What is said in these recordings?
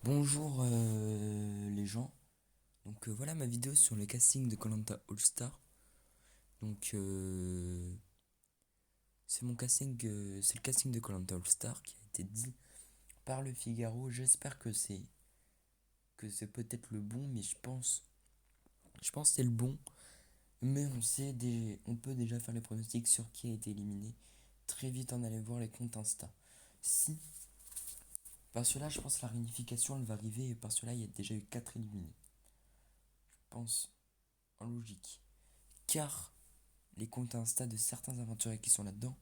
Bonjour les gens. Voilà ma vidéo sur le casting de koh All Star. Donc c'est mon casting, c'est le casting de koh All Star qui a été dit par le Figaro. J'espère que c'est peut-être le bon, mais je pense que c'est le bon. Mais on peut déjà faire les pronostics sur qui a été éliminé. Très vite en aller voir les comptes Insta. Si par cela, je pense que la réunification elle va arriver et par cela il y a déjà eu 4 éliminés. Je pense en logique. Car les comptes Insta de certains aventuriers qui sont là-dedans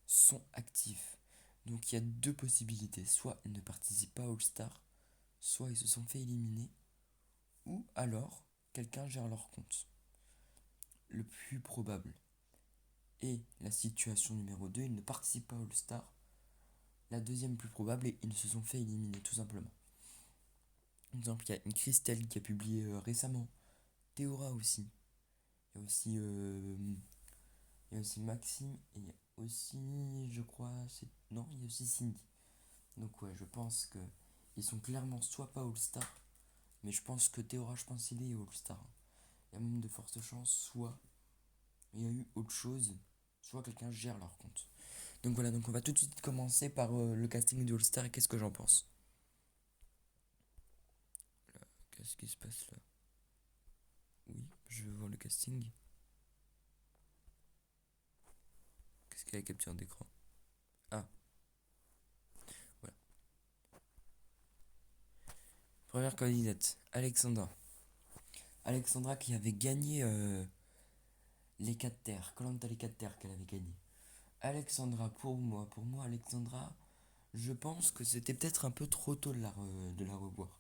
sont actifs. Donc il y a deux possibilités. Soit ils ne participent pas à All Star, soit ils se sont fait éliminer, ou alors quelqu'un gère leur compte. Le plus probable est la situation numéro 2, ils ne participent pas à All Star. La deuxième plus probable est ils se sont fait éliminer tout simplement. Par exemple, il y a une Christelle qui a publié récemment, Théora aussi. Il y a aussi Maxime et il y a aussi, je crois, non, il y a aussi Cindy. Donc ouais, je pense que ils sont clairement soit pas All-Star, mais je pense que Théora, je pense qu'il est All-Star. Il y a même de fortes chances, soit il y a eu autre chose, soit quelqu'un gère leur compte. Donc voilà, donc on va tout de suite commencer par le casting du All-Star et qu'est-ce que j'en pense. Là, qu'est-ce qui se passe là? Oui, je veux voir le casting. Qu'est-ce qu'il y a la capture d'écran? Ah, voilà. Première candidate, Alexandra. Alexandra qui avait gagné les 4 terres, koh les 4 terres qu'elle avait gagné. Alexandra, pour moi, Alexandra, je pense que c'était peut-être un peu trop tôt de la revoir.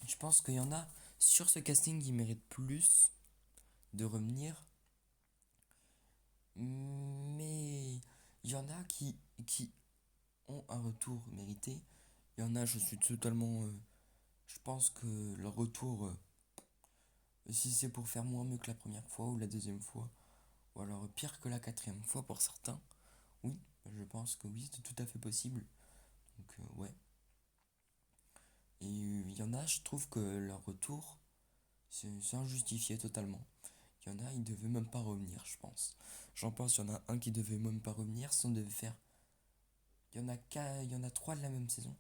Je pense qu'il y en a sur ce casting qui méritent plus de revenir, mais il y en a qui ont un retour mérité. Il y en a, je suis totalement. Je pense que leur retour, si c'est pour faire moins mieux que la première fois ou la deuxième fois, ou alors pire que la quatrième fois pour certains, oui, je pense que oui, c'est tout à fait possible. Donc, ouais. Et il y en a, je trouve que leur retour, c'est injustifié totalement. Il y en a, ils devaient même pas revenir, je pense. J'en pense, il y en a un qui devait même pas revenir, si on devait faire. Il y en a trois de la même saison.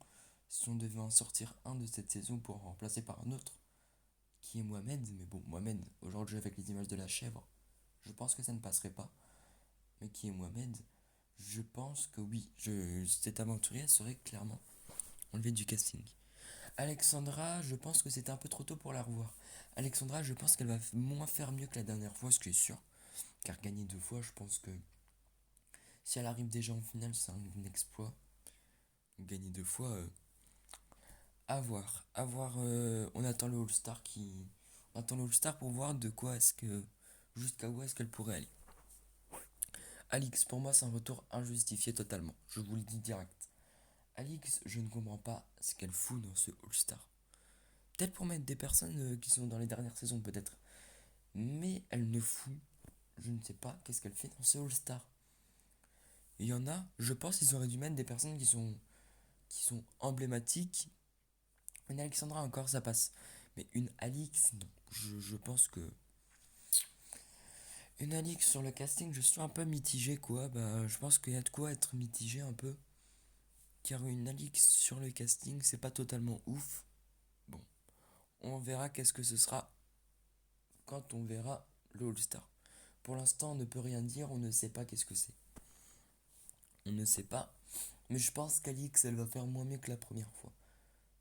Si on devait en sortir un de cette saison pour en remplacer par un autre, qui est Mohamed, mais bon, Mohamed, aujourd'hui avec les images de la chèvre, je pense que ça ne passerait pas. Mais qui est Mohamed, je pense que oui, cet aventurier serait clairement enlevé du casting. Alexandra, je pense que c'était un peu trop tôt pour la revoir. Alexandra, je pense qu'elle va moins faire mieux que la dernière fois, ce qui est sûr. Car gagner 2 fois, je pense que si elle arrive déjà en finale, c'est un exploit. Gagner 2 fois, à voir. À voir, on attend le All-Star qui. On attend le All-Star pour voir de quoi est-ce que. Jusqu'à où est-ce qu'elle pourrait aller. Alix, pour moi, c'est un retour injustifié totalement. Je vous le dis direct. Alix, je ne comprends pas ce qu'elle fout dans ce All-Star. Peut-être pour mettre des personnes qui sont dans les dernières saisons, peut-être. Mais elle ne fout, je ne sais pas, qu'est-ce qu'elle fait dans ce All-Star. Il y en a, je pense qu'ils auraient dû mettre des personnes qui sont emblématiques. Une Alexandra encore, ça passe. Mais une Alix, non. Je pense que. Une Alix sur le casting, je suis un peu mitigé, quoi. Bah, je pense qu'il y a de quoi être mitigé un peu. Car une Alix sur le casting, c'est pas totalement ouf. Bon, on verra qu'est-ce que ce sera quand on verra le All-Star. Pour l'instant, on ne peut rien dire, on ne sait pas qu'est-ce que c'est. On ne sait pas. Mais je pense qu'Alix, elle va faire moins mieux que la première fois.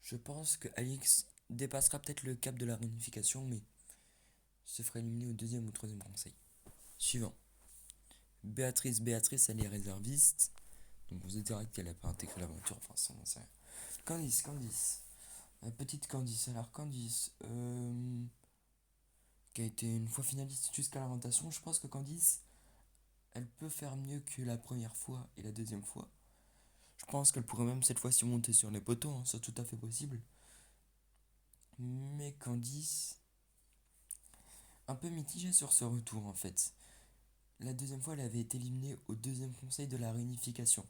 Je pense que Alix dépassera peut-être le cap de la réunification, mais se fera éliminer au deuxième ou troisième conseil. Suivant. Béatrice, elle est réserviste. Donc on se dira qu'elle n'a pas intégré l'aventure, enfin ça n'en sait rien. Candice. Petite Candice. Alors Candice, qui a été une fois finaliste jusqu'à l'inventation, je pense que Candice, elle peut faire mieux que la première fois et la deuxième fois. Je pense qu'elle pourrait même cette fois-ci monter sur les poteaux, hein, c'est tout à fait possible. Mais Candice, un peu mitigée sur ce retour en fait. La deuxième fois, elle avait été éliminée au deuxième conseil de la réunification.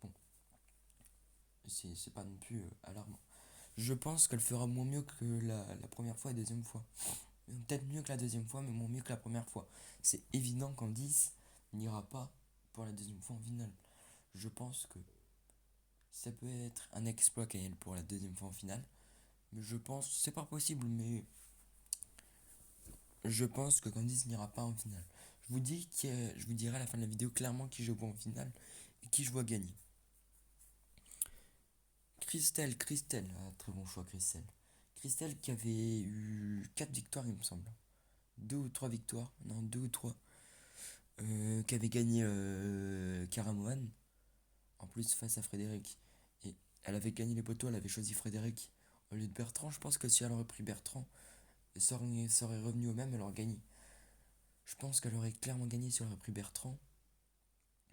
Bon, c'est pas non plus alarmant. Je pense qu'elle fera moins mieux que la première fois et la deuxième fois. Peut-être mieux que la deuxième fois, mais moins mieux que la première fois. C'est évident qu'Andice n'ira pas pour la deuxième fois en finale. Je pense que ça peut être un exploit qu'elle pour la deuxième fois en finale. Mais je pense, c'est pas possible, mais je pense que Candice n'ira pas en finale. Je vous dirai à la fin de la vidéo clairement qui je vois en finale et qui je vois gagner. Christelle, ah, très bon choix Christelle. Christelle qui avait eu 4 victoires il me semble. 2 ou 3 victoires, non 2 ou 3. Qui avait gagné Caramoan, en plus face à Frédéric. Et elle avait gagné les poteaux, elle avait choisi Frédéric au lieu de Bertrand. Je pense que si elle aurait pris Bertrand, ça aurait revenu au même, elle aurait gagné. Je pense qu'elle aurait clairement gagné si elle aurait pris Bertrand.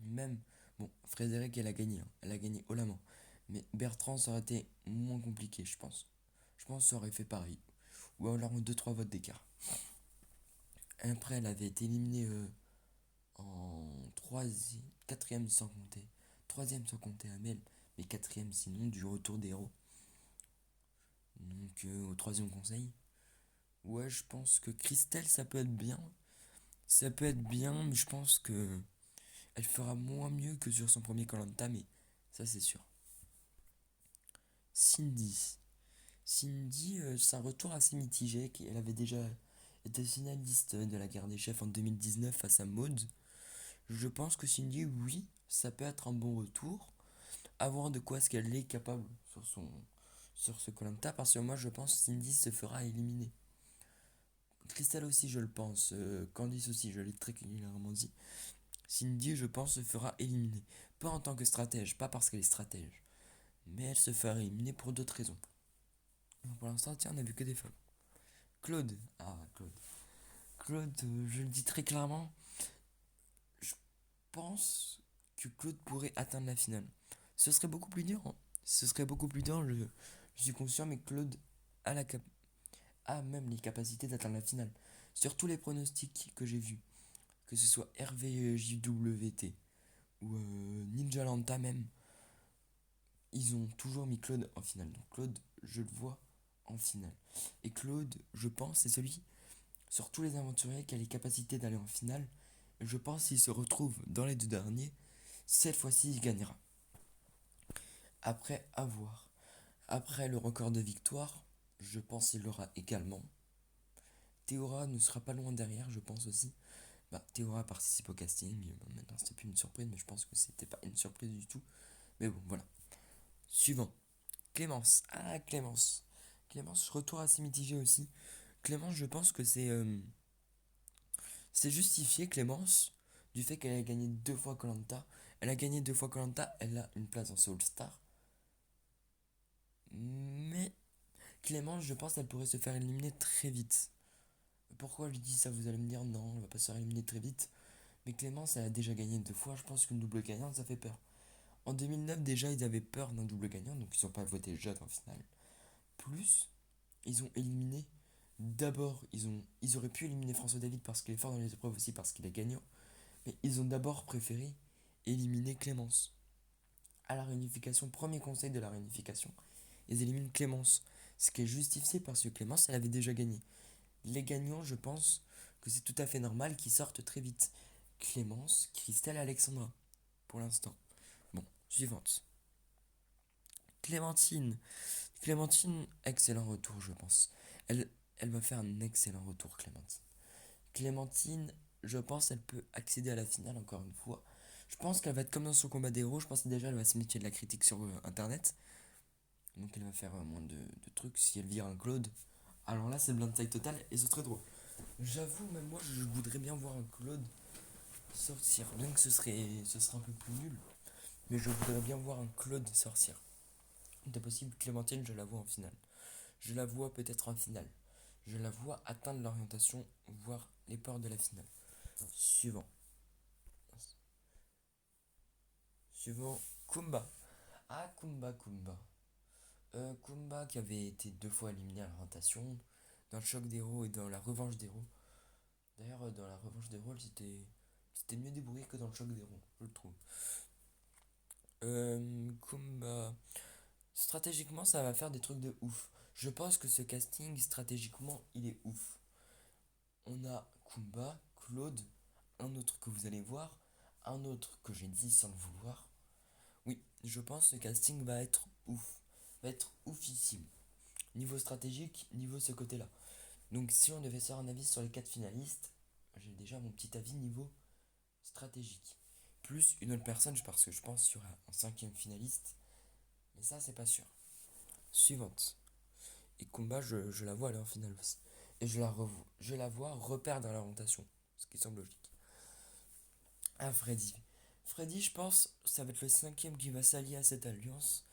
Même, bon, Frédéric, elle a gagné, hein. Elle a gagné haut la main. Mais Bertrand, ça aurait été moins compliqué, je pense. Je pense que ça aurait fait pareil. Ou alors deux trois votes d'écart. Après, elle avait été éliminée en troisième, quatrième sans compter. Troisième sans compter Amel, mais quatrième sinon du retour des héros. Donc au troisième conseil. Ouais, je pense que Christelle, ça peut être bien. Ça peut être bien, mais je pense que elle fera moins mieux que sur son premier koh, mais ça c'est sûr. Cindy. Cindy, c'est un retour assez mitigé. Elle avait déjà été finaliste de la guerre des chefs en 2019 face à Maud. Je pense que Cindy, oui, ça peut être un bon retour. À voir de quoi est-ce qu'elle est capable sur ce koh, parce que moi je pense que Cindy se fera éliminer. Christelle aussi, je le pense. Candice aussi, je l'ai très clairement dit. Cindy, je pense, se fera éliminer. Pas en tant que stratège, pas parce qu'elle est stratège. Mais elle se fera éliminer pour d'autres raisons. Pour l'instant, tiens, on a vu que des femmes. Claude. Ah, Claude. Claude, je le dis très clairement, je pense que Claude pourrait atteindre la finale. Ce serait beaucoup plus dur, hein. Ce serait beaucoup plus dur, je suis conscient, mais Claude a, a même les capacités d'atteindre la finale. Sur tous les pronostics que j'ai vus, que ce soit RVJWT ou Ninja Lanta même, ils ont toujours mis Claude en finale. Donc Claude, je le vois en finale. Et Claude, je pense, c'est celui sur tous les aventuriers qui a les capacités d'aller en finale. Et je pense qu'il se retrouve dans les deux derniers. Cette fois-ci, il gagnera. Après, à voir. Après le record de victoire, je pense qu'il l'aura également. Théora ne sera pas loin derrière, je pense aussi. Bah, Théora participe au casting. Maintenant, c'était plus une surprise, mais je pense que c'était pas une surprise du tout. Mais bon, voilà. Suivant. Clémence. Ah, Clémence. Clémence, retour assez mitigé aussi. Clémence, je pense que c'est justifié, Clémence, du fait qu'elle a gagné 2 fois koh. Elle a gagné 2 fois koh, elle a une place dans Soul Star. Mais Clémence, je pense qu'elle pourrait se faire éliminer très vite. Pourquoi je dis ça? Vous allez me dire non, elle va pas se faire éliminer très vite. Mais Clémence, elle a déjà gagné 2 fois. Je pense qu'une double gagnante, ça fait peur. En 2009, déjà, ils avaient peur d'un double gagnant, donc ils n'ont pas voté Jade en finale. Plus, ils ont éliminé. D'abord, ils auraient pu éliminer François David parce qu'il est fort dans les épreuves aussi, parce qu'il est gagnant. Mais ils ont d'abord préféré éliminer Clémence. À la réunification, premier conseil de la réunification, ils éliminent Clémence. Ce qui est justifié parce que Clémence, elle avait déjà gagné. Les gagnants, je pense que c'est tout à fait normal qu'ils sortent très vite. Clémence, Christelle, Alexandra, pour l'instant. Bon, suivante. Clémentine. Clémentine, excellent retour, je pense. Elle, elle va faire un excellent retour, Clémentine. Clémentine, je pense qu'elle peut accéder à la finale encore une fois. Je pense qu'elle va être comme dans son combat d'héros. Je pense que déjà elle va se méfier de la critique sur internet. Donc elle va faire moins de trucs. Si elle vire un Claude, alors là c'est le blind tag total et ce serait drôle. J'avoue, même moi je voudrais bien voir un Claude sortir. Bien que ce serait un peu plus nul. Mais je voudrais bien voir un Claude sortir. C'est possible, Clémentine, je la vois en finale. Je la vois peut-être en finale. Je la vois atteindre l'orientation, voire les portes de la finale. Suivant. Suivant, Kumba. Ah, Kumba. Kumba qui avait été 2 fois éliminé à l'orientation, dans le choc des héros et dans la revanche des héros. D'ailleurs, dans la revanche des héros, c'était mieux débrouillé que dans le choc des héros, je le trouve. Kumba, Stratégiquement, ça va faire des trucs de ouf. Je pense que ce casting, stratégiquement, il est ouf. On a Kumba, Claude, un autre que vous allez voir, un autre que j'ai dit sans le vouloir. Oui, je pense que ce casting va être ouf. Va être oufissime. Niveau stratégique, niveau ce côté-là. Donc si on devait faire un avis sur les 4 finalistes, j'ai déjà mon petit avis niveau stratégique. Plus une autre personne, parce que je pense qu'il y aura un 5e finaliste. Mais ça, c'est pas sûr. Suivante. Et Kumba, je la vois aller en finale aussi. Et je la vois reperdre dans la rotation. Ce qui semble logique. Ah, Freddy. Freddy, je pense, ça va être le 5e qui va s'allier à cette alliance.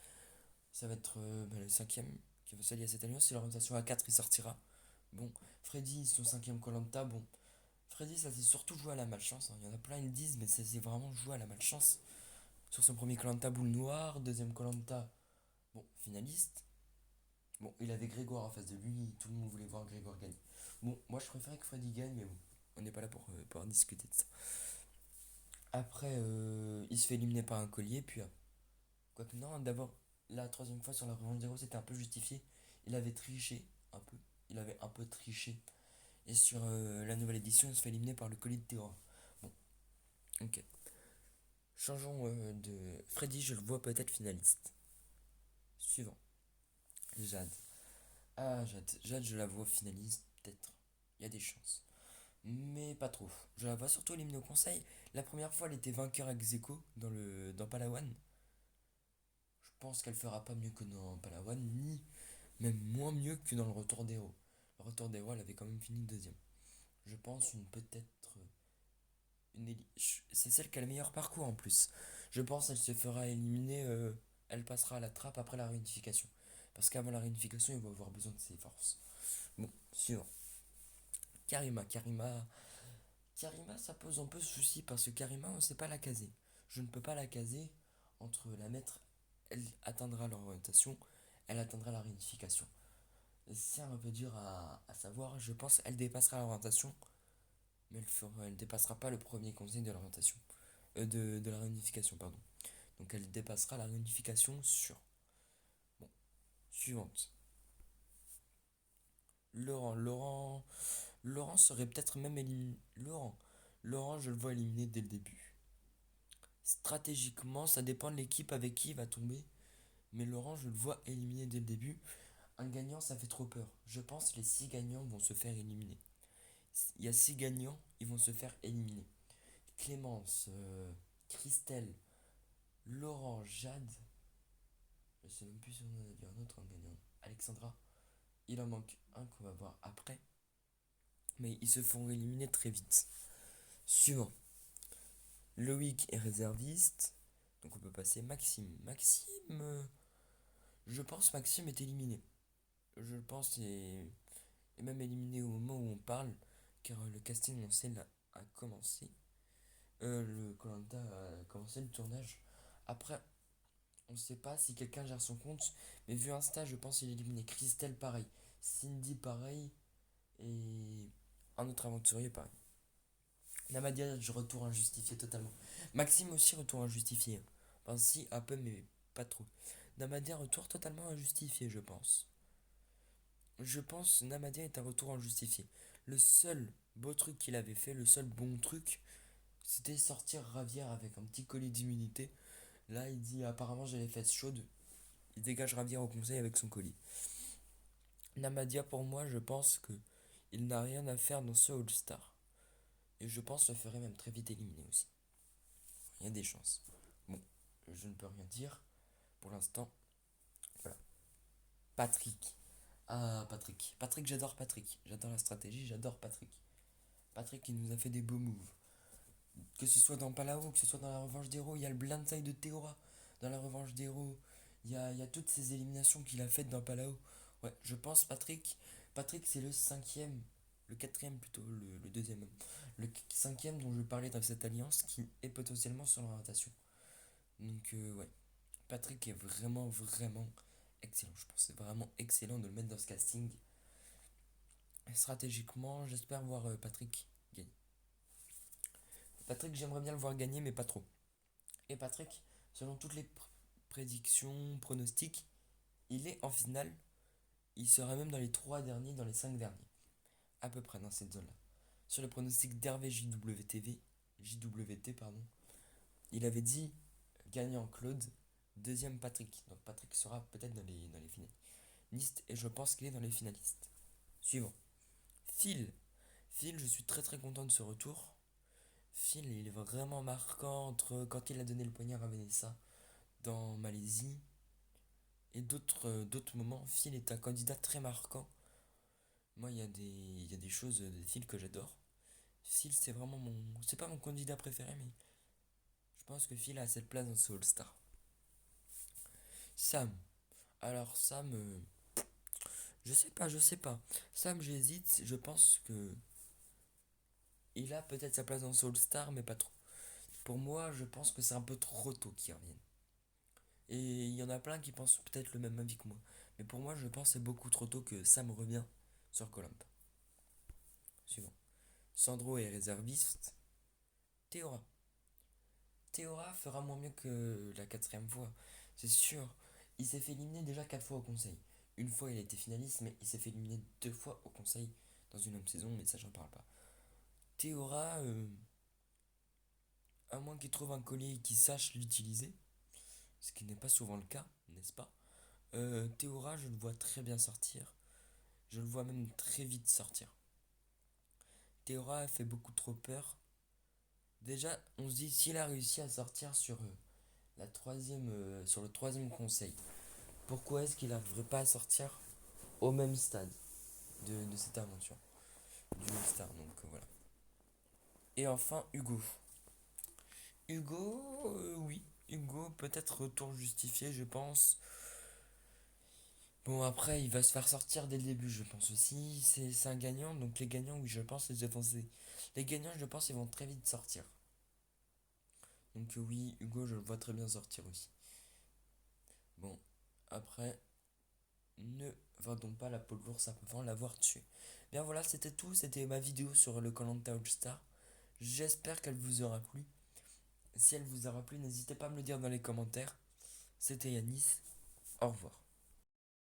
Ça va être le 5e qui va s'allier à cette alliance. Si la rotation à 4 il sortira. Bon, Freddy, son 5e Colanta, bon. Freddy, ça s'est surtout joué à la malchance, hein. Il y en a plein, ils disent, mais ça s'est vraiment joué à la malchance. Sur son premier Colanta, boule noire. Deuxième Colanta, bon, finaliste. Bon, il avait Grégoire en face de lui. Tout le monde voulait voir Grégoire gagner. Bon, moi je préférais que Freddy gagne, mais bon, on n'est pas là pour en discuter de ça. Après, il se fait éliminer par un collier, puis quoique non, d'abord, la 3e fois sur la revanche 0, c'était un peu justifié. Il avait triché, un peu. Il avait un peu triché. Et sur la nouvelle édition, il se fait éliminer par le collier de terror. Bon, ok. Changeons de... Freddy, je le vois peut-être finaliste. Suivant. Jade. Ah, Jade, je la vois finaliste, peut-être. Il y a des chances. Mais pas trop. Je la vois surtout éliminée au conseil. La première fois, elle était vainqueur ex aequo dans Palawan. Je pense qu'elle fera pas mieux que dans Palawan, ni même moins mieux que dans le Retour des héros. Le Retour des héros, elle avait quand même fini deuxième. Je pense peut-être c'est celle qui a le meilleur parcours en plus. Je pense qu'elle se fera éliminer, elle passera à la trappe après la réunification. Parce qu'avant la réunification, il va avoir besoin de ses forces. Bon, suivant. Karima, ça pose un peu de souci parce que Karima, on ne sait pas la caser. Je ne peux pas la caser entre la mettre, elle atteindra l'orientation, elle atteindra la réunification. C'est un peu dur à savoir. Je pense qu'elle dépassera l'orientation, mais elle dépassera pas le premier conseil de l'orientation. De la réunification, pardon. Donc elle dépassera la réunification sur. Bon, suivante. Laurent serait peut-être même éliminé. Laurent, je le vois éliminé dès le début. Stratégiquement, ça dépend de l'équipe avec qui il va tomber. Mais Laurent, je le vois éliminé dès le début. Un gagnant, ça fait trop peur. Je pense que les 6 gagnants vont se faire éliminer. Il y a 6 gagnants, ils vont se faire éliminer. Clémence, Christelle, Laurent, Jade. Je sais même plus si on en a dit un autre en gagnant. Alexandra. Il en manque un qu'on va voir après. Mais ils se font éliminer très vite. Suivant. Loïc est réserviste. Donc on peut passer Maxime. Je pense Maxime est éliminé. Je pense est même éliminé au moment où on parle. Car le casting, on sait, a commencé. Le Koh-Lanta a commencé le tournage. Après, on sait pas si quelqu'un gère son compte. Mais vu Insta, je pense qu'il est éliminé. Christelle, pareil. Cindy, pareil. Et un autre aventurier, pareil. Namadia, je retour injustifié totalement. Maxime aussi, retour injustifié. Enfin, si, un peu, mais pas trop. Namadia, retour totalement injustifié, je pense. Je pense que Namadia est un retour injustifié. Le seul beau truc qu'il avait fait, le seul bon truc, c'était sortir Ravière avec un petit collier d'immunité. Là, il dit apparemment j'ai les fesses chaudes. Il dégage Ravière au conseil avec son collier. Namadia, pour moi, je pense que il n'a rien à faire dans ce All-Star. Et je pense se ferait même très vite éliminer aussi. Il y a des chances. Bon, je ne peux rien dire pour l'instant. Voilà. Patrick. Ah, Patrick. Patrick, j'adore Patrick. J'adore la stratégie, j'adore Patrick. Patrick, il nous a fait des beaux moves. Que ce soit dans Palao, que ce soit dans la revanche d'héros, il y a le blindside de Théora. Dans la revanche d'héros, il y a toutes ces éliminations qu'il a faites dans Palao. Ouais, je pense Patrick. Patrick, c'est le 5e. Le 4e plutôt, le 2e. Le 5e dont je parlais dans cette alliance qui est potentiellement sur l'orientation. Donc, ouais. Patrick est vraiment, vraiment excellent. Je pense que c'est vraiment excellent de le mettre dans ce casting. Et stratégiquement, j'espère voir Patrick gagner. Patrick, j'aimerais bien le voir gagner, mais pas trop. Et Patrick, selon toutes les prédictions, pronostics, il est en finale. Il sera même dans les 3 derniers, dans les 5 derniers. À peu près dans cette zone-là. Sur le pronostic d'Hervé JWT, pardon, il avait dit gagnant Claude, deuxième Patrick. Donc Patrick sera peut-être dans les finalistes. Et je pense qu'il est dans les finalistes. Suivant. Phil. Phil, je suis très très content de ce retour. Phil, il est vraiment marquant entre quand il a donné le poignard à Vanessa dans Malaisie et d'autres moments. Phil est un candidat très marquant. Moi, il y a des choses de Phil que j'adore. Phil, c'est vraiment mon. C'est pas mon candidat préféré, mais je pense que Phil a cette place dans ce All-Star. Sam. Alors, Sam, je sais pas. Sam, j'hésite. Je pense que il a peut-être sa place dans ce All-Star, mais pas trop. Pour moi, je pense que c'est un peu trop tôt qu'il revienne. Et il y en a plein qui pensent peut-être le même avis que moi. Mais pour moi, je pense que c'est beaucoup trop tôt que Sam revient sur Colombe. Suivant. Sandro est réserviste. Théora. Théora fera moins mieux que la quatrième fois. C'est sûr. Il s'est fait éliminer déjà 4 fois au conseil. Une fois, il a été finaliste, mais il s'est fait éliminer 2 fois au conseil dans une même saison, mais ça, j'en parle pas. Théora, à moins qu'il trouve un collier qui sache l'utiliser, ce qui n'est pas souvent le cas, n'est-ce pas? Théora, je le vois très bien sortir. Je le vois même très vite sortir. Théora fait beaucoup trop peur. Déjà, on se dit s'il a réussi à sortir sur le troisième conseil, pourquoi est-ce qu'il n'arriverait pas à sortir au même stade de cette aventure du All-Star, donc voilà. Et enfin, Hugo. Hugo, oui. Hugo, peut-être retour justifié, je pense. Bon, après, il va se faire sortir dès le début, je pense aussi. C'est un gagnant, donc les gagnants, oui, je pense les défoncer. Les gagnants, je pense, ils vont très vite sortir. Donc oui, Hugo, je le vois très bien sortir aussi. Bon, après, ne vendons pas la peau de l'ours avant l'avoir tué. Bien voilà, c'était tout. C'était ma vidéo sur le Koh-Lanta All-Star. J'espère qu'elle vous aura plu. Si elle vous aura plu, n'hésitez pas à me le dire dans les commentaires. C'était Yanis. Au revoir.